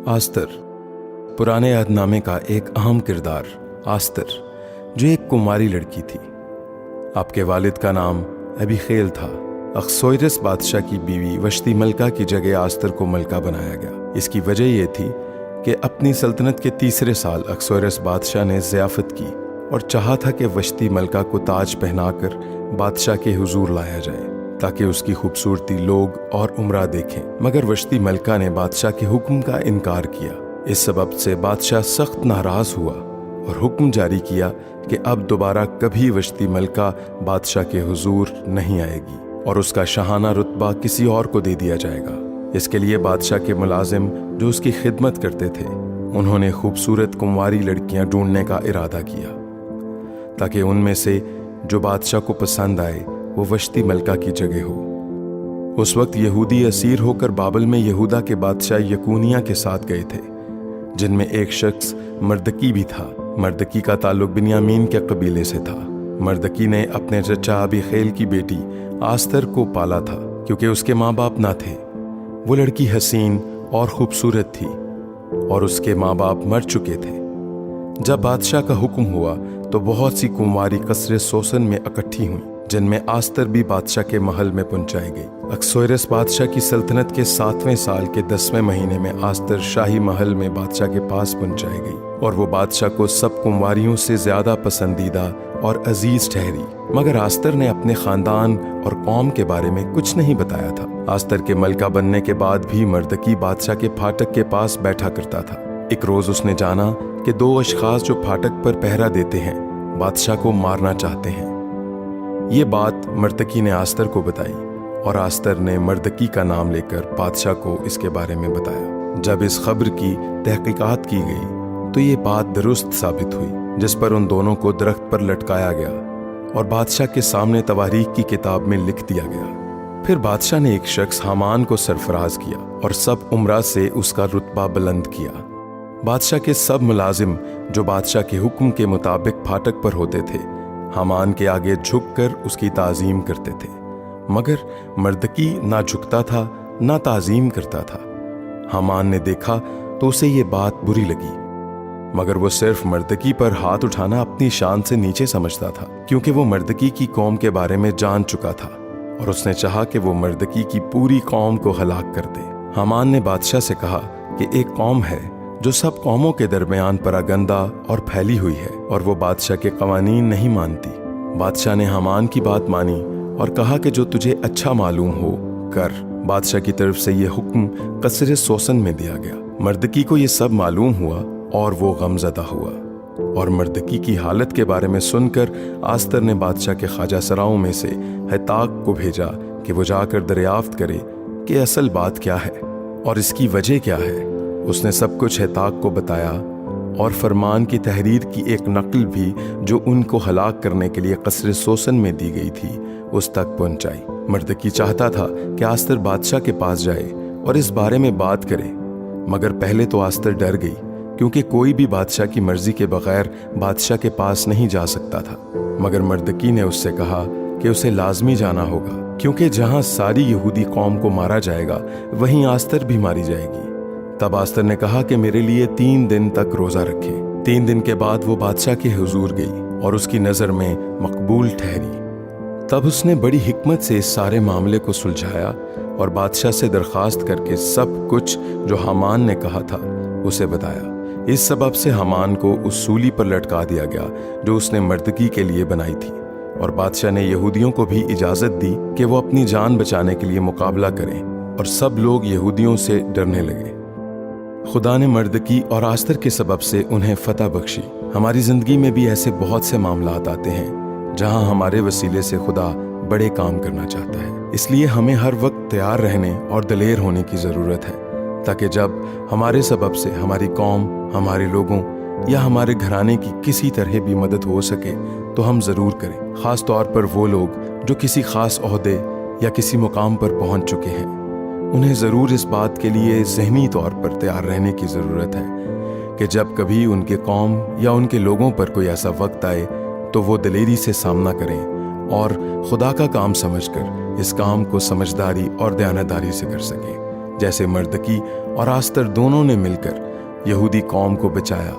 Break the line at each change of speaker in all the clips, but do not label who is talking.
आस्तर पुराने अहदनामे का एक अहम किरदार आस्तर, जो एक कुमारी लड़की थी। आपके वालिद का नाम अबीखेल था। अक्सोइरस बादशाह की बीवी वश्ती मलका की जगह आस्तर को मलका बनाया गया। इसकी वजह यह थी कि अपनी सल्तनत के तीसरे साल अक्सोइरस बादशाह ने ज़ियाफ़त की और चाहा था कि वश्ती मलका को ताज पहनाकर बादशाह के हुजूर लाया जाए ताकि उसकी खूबसूरती लोग और उमरा देखें, मगर वश्ती मलका ने बादशाह के हुक्म का इनकार किया। इस सबब से बादशाह सख्त नाराज़ हुआ और हुक्म जारी किया कि अब दोबारा कभी वश्ती मलका बादशाह के हुजूर नहीं आएगी और उसका शाहाना रुतबा किसी और को दे दिया जाएगा। इसके लिए बादशाह के मुलाजिम जो उसकी खिदमत करते थे, उन्होंने खूबसूरत कुंवारी लड़कियां ढूंढने का इरादा किया ताकि उनमें से जो बादशाह को पसंद आए वो वश्ती मलका की जगह हो। उस वक्त यहूदी असीर होकर बाबल में यहूदा के बादशाह यकूनिया के साथ गए थे, जिनमें एक शख्स मर्दकी भी था। मर्दकी का ताल्लुक बिन्यामीन के कबीले से था। मर्दकी ने अपने चचा अबीखेल की बेटी आस्तर को पाला था क्योंकि उसके माँ बाप ना थे। वो लड़की हसीन और खूबसूरत थी और उसके माँ बाप मर चुके थे। जब बादशाह का हुक्म हुआ तो बहुत सी कुंवारी कसरे सोसन में इकट्ठी हुई, जिनमें आस्तर भी बादशाह के महल में पहुंचाई गई। अक्सोइरस बादशाह की सल्तनत के 7वें साल के 10वें महीने में आस्तर शाही महल में बादशाह के पास पहुंचाई गई और वो बादशाह को सब कुंवारियों से ज्यादा पसंदीदा और अजीज ठहरी। मगर आस्तर ने अपने खानदान और कौम के बारे में कुछ नहीं बताया था। आस्तर के मलका बनने के बाद भी मर्दकी बादशाह के फाटक के पास बैठा करता था। एक रोज उसने जाना कि 2 अशखास जो फाटक पर पहरा देते हैं बादशाह को मारना चाहते हैं। ये बात मर्दकी ने आस्तर को बताई और आस्तर ने मर्दकी का नाम लेकर बादशाह को इसके बारे में बताया। जब इस खबर की तहकीकात की गई तो ये बात दुरुस्त साबित हुई, जिस पर उन दोनों को दरख्त पर लटकाया गया और बादशाह के सामने तवारीख की किताब में लिख दिया गया। फिर बादशाह ने एक शख्स हामान को सरफराज किया और सब उमरा से उसका रुतबा बुलंद किया। बादशाह के सब मुलाजिम जो बादशाह के हुक्म के मुताबिक फाटक पर होते थे, हामान के आगे झुककर उसकी ताज़ीम करते थे, मगर मर्दकी ना झुकता था ना ताज़ीम करता था। हामान ने देखा तो उसे ये बात बुरी लगी, मगर वो सिर्फ मर्दकी पर हाथ उठाना अपनी शान से नीचे समझता था, क्योंकि वो मर्दकी की कौम के बारे में जान चुका था और उसने चाहा कि वो मर्दकी की पूरी कौम को हलाक कर दे। हामान ने बादशाह से कहा कि एक कौम है जो सब कौमों के दरमियान परागंदा और फैली हुई है और वो बादशाह के कवानीन नहीं मानती। बादशाह ने हामान की बात मानी और कहा कि जो तुझे अच्छा मालूम हो कर। बादशाह की तरफ से ये हुक्म कसरे सोसन में दिया गया। मर्दकी को ये सब मालूम हुआ और वो गमज़दा हुआ और मर्दकी की हालत के बारे में सुनकर आस्तर ने बादशाह के ख्वाजा सराओं में से हैताक को भेजा कि वो जाकर दरियाफ्त करे कि असल बात क्या है और इसकी वजह क्या है। उसने सब कुछ हैताक को बताया और फरमान की तहरीर की एक नकल भी जो उनको हलाक करने के लिए कसरे सोसन में दी गई थी उस तक पहुंचाई। मर्दकी चाहता था कि आस्तर बादशाह के पास जाए और इस बारे में बात करे, मगर पहले तो आस्तर डर गई क्योंकि कोई भी बादशाह की मर्जी के बगैर बादशाह के पास नहीं जा सकता था। मगर मर्दकी ने उससे कहा कि उसे लाजमी जाना होगा, क्योंकि जहां सारी यहूदी कौम को मारा जाएगा वहीं आस्तर भी मारी जाएगी। तब आस्तर ने कहा कि मेरे लिए 3 दिन तक रोजा रखें। 3 दिन के बाद वो बादशाह के हुजूर गई और उसकी नजर में मकबूल ठहरी। तब उसने बड़ी हिकमत से इस सारे मामले को सुलझाया और बादशाह से दरखास्त करके सब कुछ जो हामान ने कहा था उसे बताया। इस सबब से हामान को उस सूली पर लटका दिया गया जो उसने मर्दकी के लिए बनाई थी और बादशाह ने यहूदियों को भी इजाजत दी कि वो अपनी जान बचाने के लिए मुकाबला करें और सब लोग यहूदियों से डरने लगे। खुदा ने मर्दकी और आस्तर के सबब से उन्हें फतह बख्शी। हमारी जिंदगी में भी ऐसे बहुत से मामलात आते हैं जहां हमारे वसीले से खुदा बड़े काम करना चाहता है। इसलिए हमें हर वक्त तैयार रहने और दलेर होने की ज़रूरत है, ताकि जब हमारे सबब से हमारी कौम, हमारे लोगों या हमारे घराने की किसी तरह भी मदद हो सके तो हम ज़रूर करें। ख़ास तौर पर वो लोग जो किसी ख़ास ओहदे या किसी मुकाम पर पहुंच चुके हैं, उन्हें ज़रूर इस बात के लिए ज़हनी तौर पर तैयार रहने की ज़रूरत है कि जब कभी उनके कौम या उनके लोगों पर कोई ऐसा वक्त आए तो वो दलेरी से सामना करें और खुदा का काम समझकर इस काम को समझदारी और दयानतदारी से कर सकें। جیسے مردکی اور آستر دونوں نے مل کر یہودی قوم کو بچایا،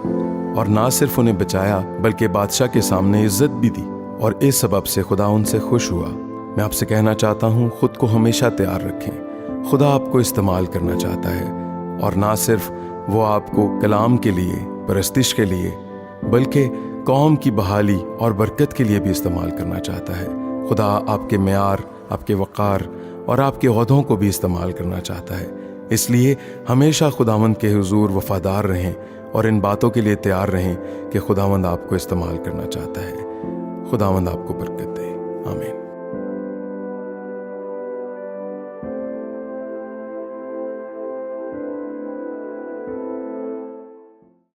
اور نہ صرف انہیں بچایا بلکہ بادشاہ کے سامنے عزت بھی دی، اور اس سبب سے خدا ان سے خوش ہوا۔ میں آپ سے کہنا چاہتا ہوں، خود کو ہمیشہ تیار رکھیں، خدا آپ کو استعمال کرنا چاہتا ہے، اور نہ صرف وہ آپ کو کلام کے لیے، پرستش کے لیے، بلکہ قوم کی بحالی اور برکت کے لیے بھی استعمال کرنا چاہتا ہے۔ خدا آپ کے معیار، آپ کے وقار اور آپ کے عہدوں کو بھی استعمال کرنا چاہتا ہے۔ اس لیے ہمیشہ خداوند کے حضور وفادار رہیں اور ان باتوں کے لیے تیار رہیں کہ خداوند آپ کو استعمال کرنا چاہتا ہے۔ خداوند آپ کو برکت دے۔ آمین۔